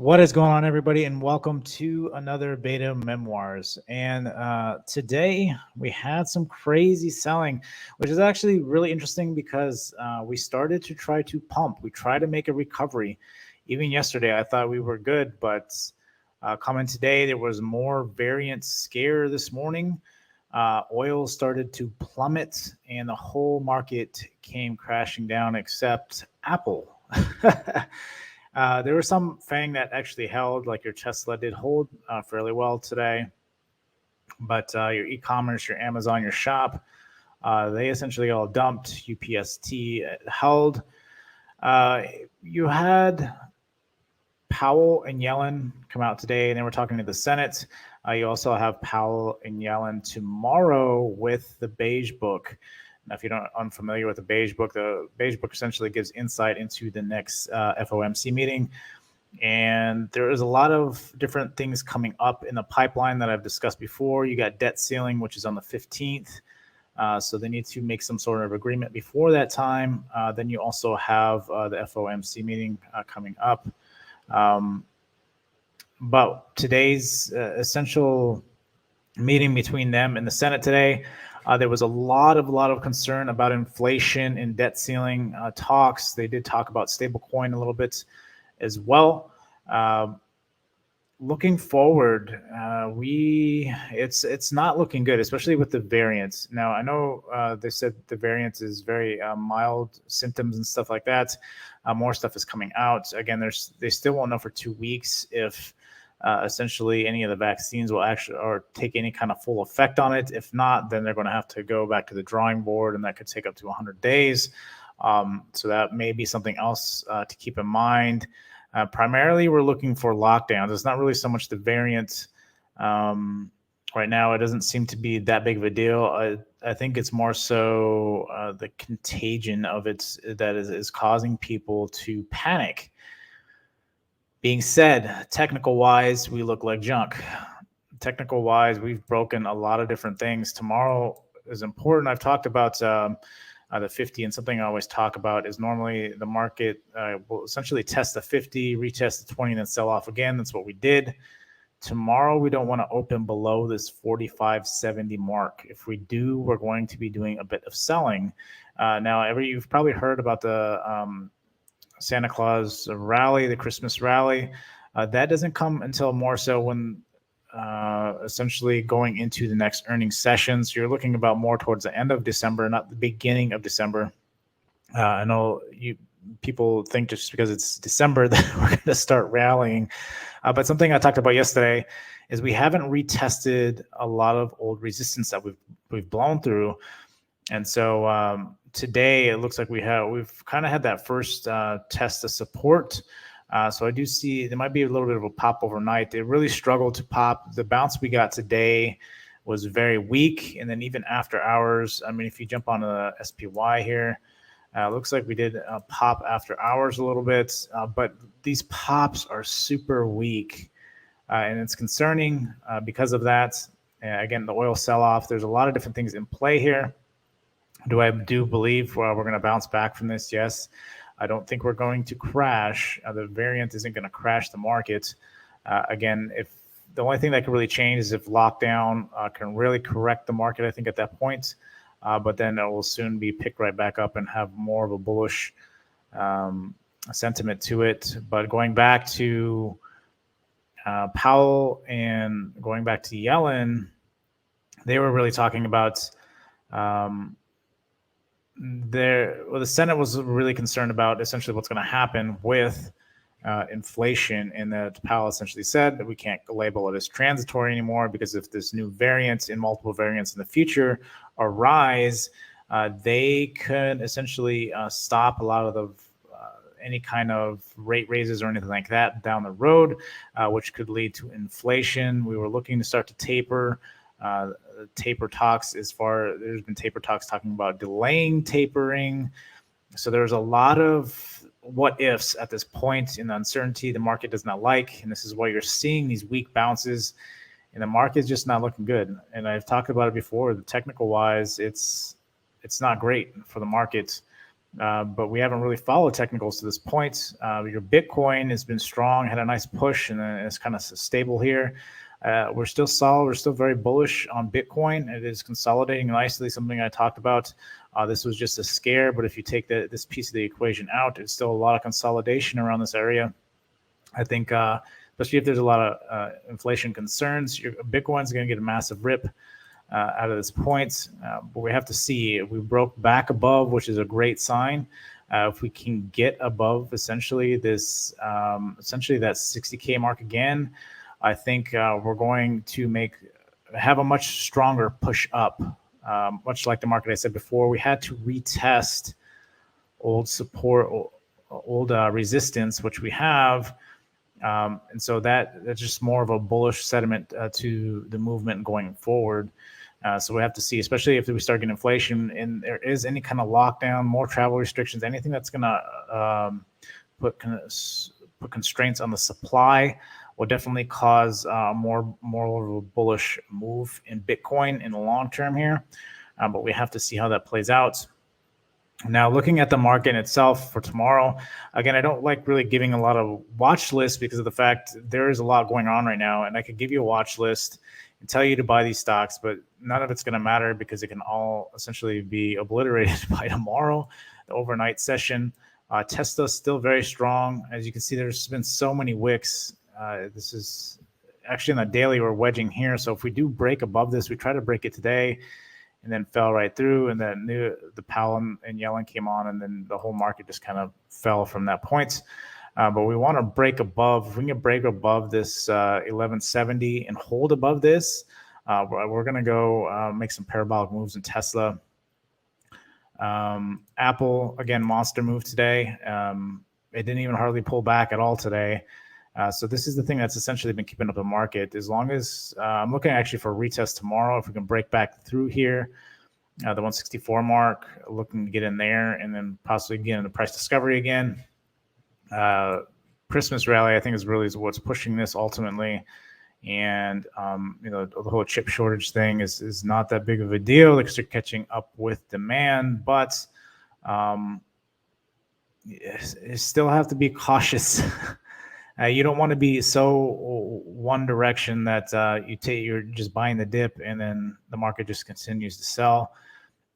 What is going on, everybody, and welcome to another Beta Memoirs. And today we had some crazy selling, which is actually really interesting because we started to try to pump. We tried to make a recovery. Even yesterday, I thought we were good, but coming today, there was more variant scare this morning. Oil started to plummet, and the whole market came crashing down except Apple. There was some FANG that actually held, like your Tesla did hold fairly well today. But your e-commerce, your Amazon, your shop, they essentially all dumped. UPST held. You had Powell and Yellen come out today, and they were talking to the Senate. You also have Powell and Yellen tomorrow with the Beige Book. Now, if you're unfamiliar with the Beige Book essentially gives insight into the next FOMC meeting. And there is a lot of different things coming up in the pipeline that I've discussed before. You got debt ceiling, which is on the 15th. So they need to make some sort of agreement before that time. Then you also have the FOMC meeting coming up. But today's essential meeting between them and the Senate today, there was a lot of concern about inflation and debt ceiling talks. They did talk about stablecoin a little bit as well. Looking forward, it's not looking good, especially with the variants. Now, I know they said the variant is very mild symptoms and stuff like that. More stuff is coming out. Again, they still won't know for 2 weeks if essentially any of the vaccines will actually or take any kind of full effect on it. If not, then they're going to have to go back to the drawing board, and that could take up to 100 days. So that may be something else to keep in mind. Primarily, we're looking for lockdowns. It's not really so much the variant. Right now, it doesn't seem to be that big of a deal. I think it's more so the contagion of it that is causing people to panic. Being said, technical-wise, we look like junk. Technical-wise, we've broken a lot of different things. Tomorrow is important. I've talked about the 50, and something I always talk about is normally the market will essentially test the 50, retest the 20, and then sell off again. That's what we did. Tomorrow, we don't want to open below this 45.70 mark. If we do, we're going to be doing a bit of selling. Now, you've probably heard about the Santa Claus rally, the Christmas rally. That doesn't come until more so when essentially going into the next earnings session. So you're looking about more towards the end of December, not the beginning of December. I know people think just because it's December that we're going to start rallying. But something I talked about yesterday is we haven't retested a lot of old resistance that we've blown through. And so today it looks like we've kind of had that first test of support. So I do see there might be a little bit of a pop overnight. It really struggled to pop. The bounce we got today was very weak. And then even after hours, I mean, if you jump on the SPY here, looks like we did pop after hours a little bit. But these pops are super weak. And it's concerning because of that. Again, the oil sell-off, there's a lot of different things in play here. Do I believe we're going to bounce back from this? Yes. I don't think we're going to crash. The variant isn't going to crash the market. Again, if the only thing that can really change is if lockdown can really correct the market, I think at that point. But then it will soon be picked right back up and have more of a bullish sentiment to it. But going back to Powell and going back to Yellen, they were really talking about the Senate was really concerned about essentially what's going to happen with inflation, and that Powell essentially said that we can't label it as transitory anymore because if this new variant and multiple variants in the future arise, they could essentially stop a lot of the any kind of rate raises or anything like that down the road, which could lead to inflation. We were looking to start to taper. Taper talks there's been taper talks talking about delaying tapering. So there's a lot of what ifs at this point in the uncertainty the market does not like. And this is why you're seeing these weak bounces and the market is just not looking good. And I've talked about it before, the technical wise, it's not great for the market. but we haven't really followed technicals to this point. Your Bitcoin has been strong, had a nice push, and then it's kind of stable here. We're still solid. We're still very bullish on Bitcoin. It is consolidating nicely, something I talked about. This was just a scare, but if you take this piece of the equation out, it's still a lot of consolidation around this area. I think, especially if there's a lot of inflation concerns, your Bitcoin's going to get a massive rip out of this point. But we have to see if we broke back above, which is a great sign. If we can get above essentially this, essentially that 60K mark again, I think we're going to have a much stronger push up. Much like the market I said before, we had to retest old support, old resistance, which we have. And so that's just more of a bullish sentiment to the movement going forward. So we have to see, especially if we start getting inflation and there is any kind of lockdown, more travel restrictions, anything that's going to put constraints on the supply will definitely cause more of a bullish move in Bitcoin in the long term here. But we have to see how that plays out. Now, looking at the market itself for tomorrow, again, I don't like really giving a lot of watch lists because of the fact there is a lot going on right now. And I could give you a watch list and tell you to buy these stocks, but none of it's going to matter because it can all essentially be obliterated by tomorrow, the overnight session. Tesla's still very strong. As you can see, there's been so many wicks. This is actually on the daily, we're wedging here. So if we do break above this, we try to break it today, and then fell right through, and then the Powell and Yellen came on, and then the whole market just kind of fell from that point. But we want to break above. If we can break above this 1170 and hold above this, we're going to go make some parabolic moves in Tesla. Apple, again, monster move today. It didn't even hardly pull back at all today. So this is the thing that's essentially been keeping up the market. As long as I'm looking actually for a retest tomorrow, if we can break back through here, the 164 mark, looking to get in there, and then possibly get into price discovery again. Christmas rally, I think, is really what's pushing this ultimately. And the whole chip shortage thing is not that big of a deal because they're catching up with demand, but you still have to be cautious. You don't want to be so one direction that you're just buying the dip and then the market just continues to sell.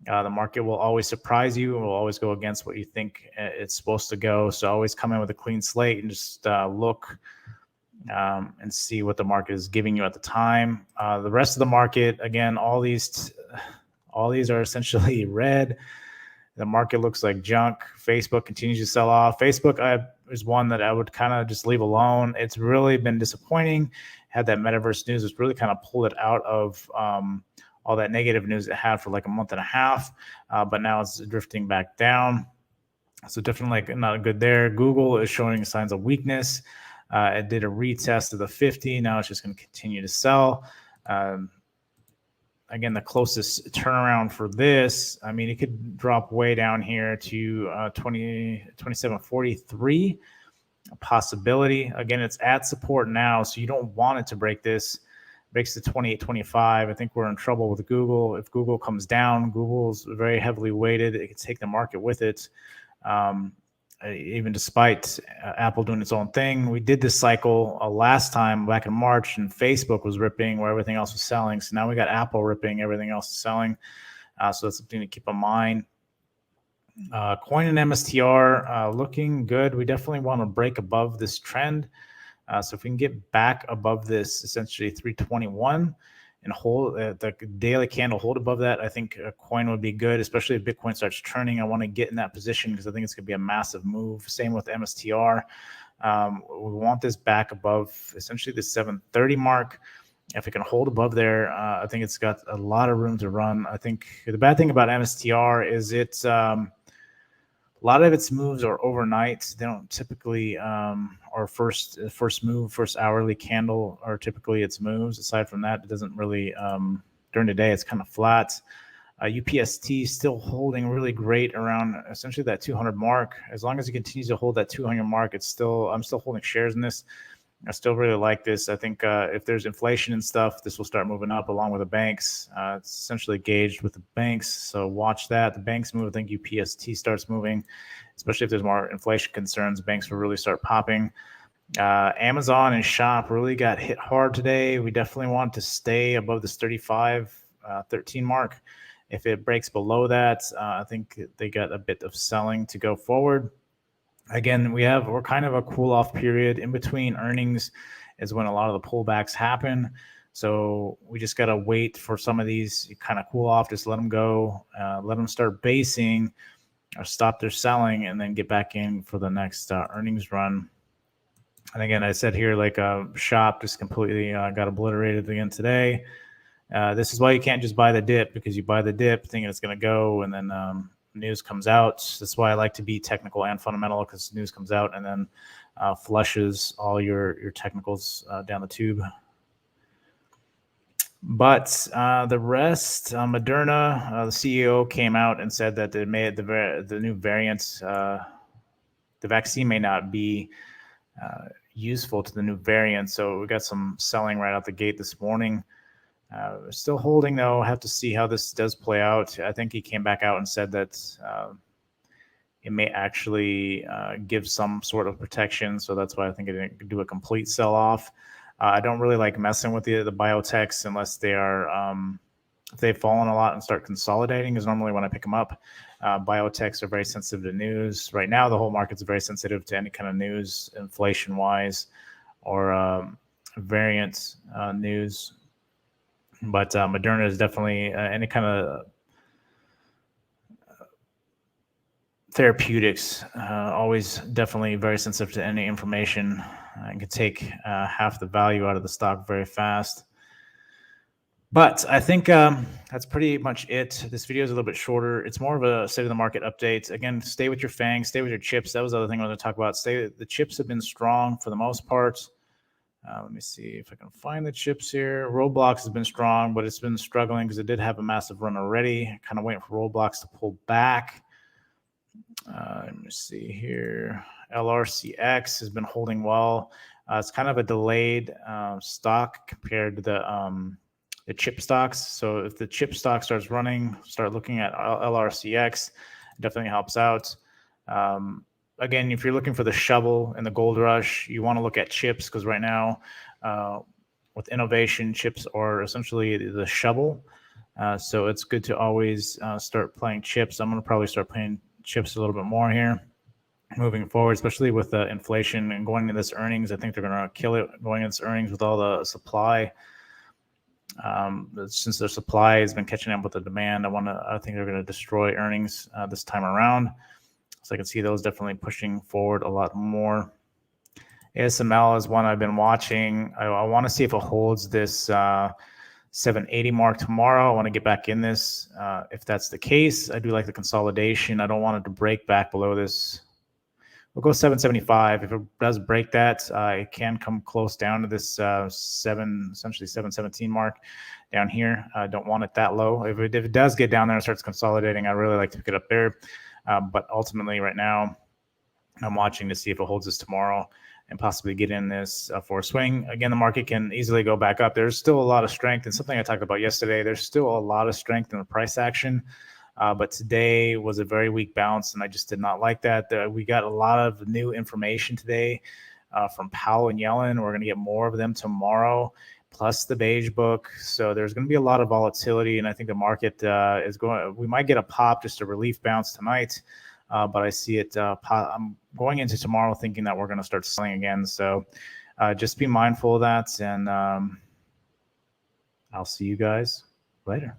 The market will always surprise you. It will always go against what you think it's supposed to go. So always come in with a clean slate and just look and see what the market is giving you at the time. The rest of the market, again, all these are essentially red. The market looks like junk. Facebook continues to sell off. Facebook is one that I would kind of just leave alone. It's really been disappointing. Had that metaverse news, it's really kind of pulled it out of all that negative news it had for like a month and a half, but now it's drifting back down. So definitely not good there. Google is showing signs of weakness. It did a retest of the 50. Now it's just going to continue to sell. Again, the closest turnaround for this, I mean, it could drop way down here to 27.43, a possibility. Again, it's at support now, so you don't want it to break this. It breaks to 28.25. I think we're in trouble with Google. If Google comes down, Google's very heavily weighted. It can take the market with it. Even despite Apple doing its own thing. We did this cycle last time back in March, and Facebook was ripping where everything else was selling. So now we got Apple ripping, everything else is selling. So that's something to keep in mind. Coin and MSTR looking good. We definitely want to break above this trend. So if we can get back above this, essentially 321, and hold the daily candle, hold above that, I think a coin would be good, especially if Bitcoin starts turning. I want to get in that position because I think it's going to be a massive move. Same with MSTR. We want this back above essentially the 730 mark. If it can hold above there, I think it's got a lot of room to run. I think the bad thing about MSTR is it's a lot of its moves are overnight. They don't typically, or first move, first hourly candle are typically its moves. Aside from that, it doesn't really, during the day, it's kind of flat. UPST still holding really great around essentially that 200 mark. As long as it continues to hold that 200 mark, I'm still holding shares in this. I still really like this. I think if there's inflation and stuff, this will start moving up along with the banks. It's essentially gauged with the banks, so watch that. The banks move. I think UPST starts moving, especially if there's more inflation concerns. Banks will really start popping. Amazon and Shop really got hit hard today. We definitely want to stay above this 35.13 mark. If it breaks below that, I think they got a bit of selling to go forward. Again, we're kind of a cool off period in between earnings is when a lot of the pullbacks happen. So we just got to wait for some of these kind of cool off, just let them go, let them start basing or stop their selling and then get back in for the next earnings run. And again, I said here, like Shop just completely got obliterated again today. This is why you can't just buy the dip, because you buy the dip thinking it's going to go and then news comes out. That's why I like to be technical and fundamental, because news comes out and then flushes all your technicals down the tube. But the rest, Moderna, the CEO came out and said that they made the new variants, the vaccine may not be useful to the new variant. So we got some selling right out the gate this morning. Still holding though. Have to see how this does play out. I think he came back out and said that it may actually give some sort of protection. So that's why I think it didn't do a complete sell-off. I don't really like messing with the biotechs unless they are if they've fallen a lot and start consolidating is normally when I pick them up. Biotechs are very sensitive to news. Right now, the whole market's very sensitive to any kind of news, inflation-wise or variant news. But Moderna is definitely any kind of therapeutics, always definitely very sensitive to any information. It can take half the value out of the stock very fast. But I think that's pretty much it. This video is a little bit shorter. It's more of a state of the market update. Again, stay with your FANGs, stay with your chips. That was the other thing I wanted to talk about. The chips have been strong for the most part. Let me see if I can find the chips here. Roblox has been strong, but it's been struggling because it did have a massive run already. Kind of waiting for Roblox to pull back. Let me see here. LRCX has been holding well. It's kind of a delayed stock compared to the chip stocks. So if the chip stock starts running, start looking at LRCX. It definitely helps out. Again, if you're looking for the shovel and the gold rush, you want to look at chips, because right now, with innovation, chips are essentially the shovel. So it's good to always start playing chips. I'm going to probably start playing chips a little bit more here moving forward, especially with the inflation and going into this earnings. I think they're going to kill it going into this earnings with all the supply. Since their supply has been catching up with the demand, I think they're going to destroy earnings this time around. So I can see those definitely pushing forward a lot more. ASML is one I've been watching. I want to see if it holds this 780 mark tomorrow. I want to get back in this. If that's the case, I do like the consolidation. I don't want it to break back below this. We'll go 775. If it does break that, it can come close down to this essentially 717 mark down here. I don't want it that low. If it does get down there and starts consolidating, I really like to pick it up there. But ultimately, right now, I'm watching to see if it holds this tomorrow and possibly get in this for a swing. Again, the market can easily go back up. There's still a lot of strength, and something I talked about yesterday, there's still a lot of strength in the price action. But today was a very weak bounce, and I just did not like that. We got a lot of new information today from Powell and Yellen. We're going to get more of them tomorrow, plus the beige book. So there's going to be a lot of volatility, and I think the market is going. We might get a pop, just a relief bounce tonight, but I see it. I'm going into tomorrow thinking that we're going to start selling again. So just be mindful of that, and I'll see you guys later.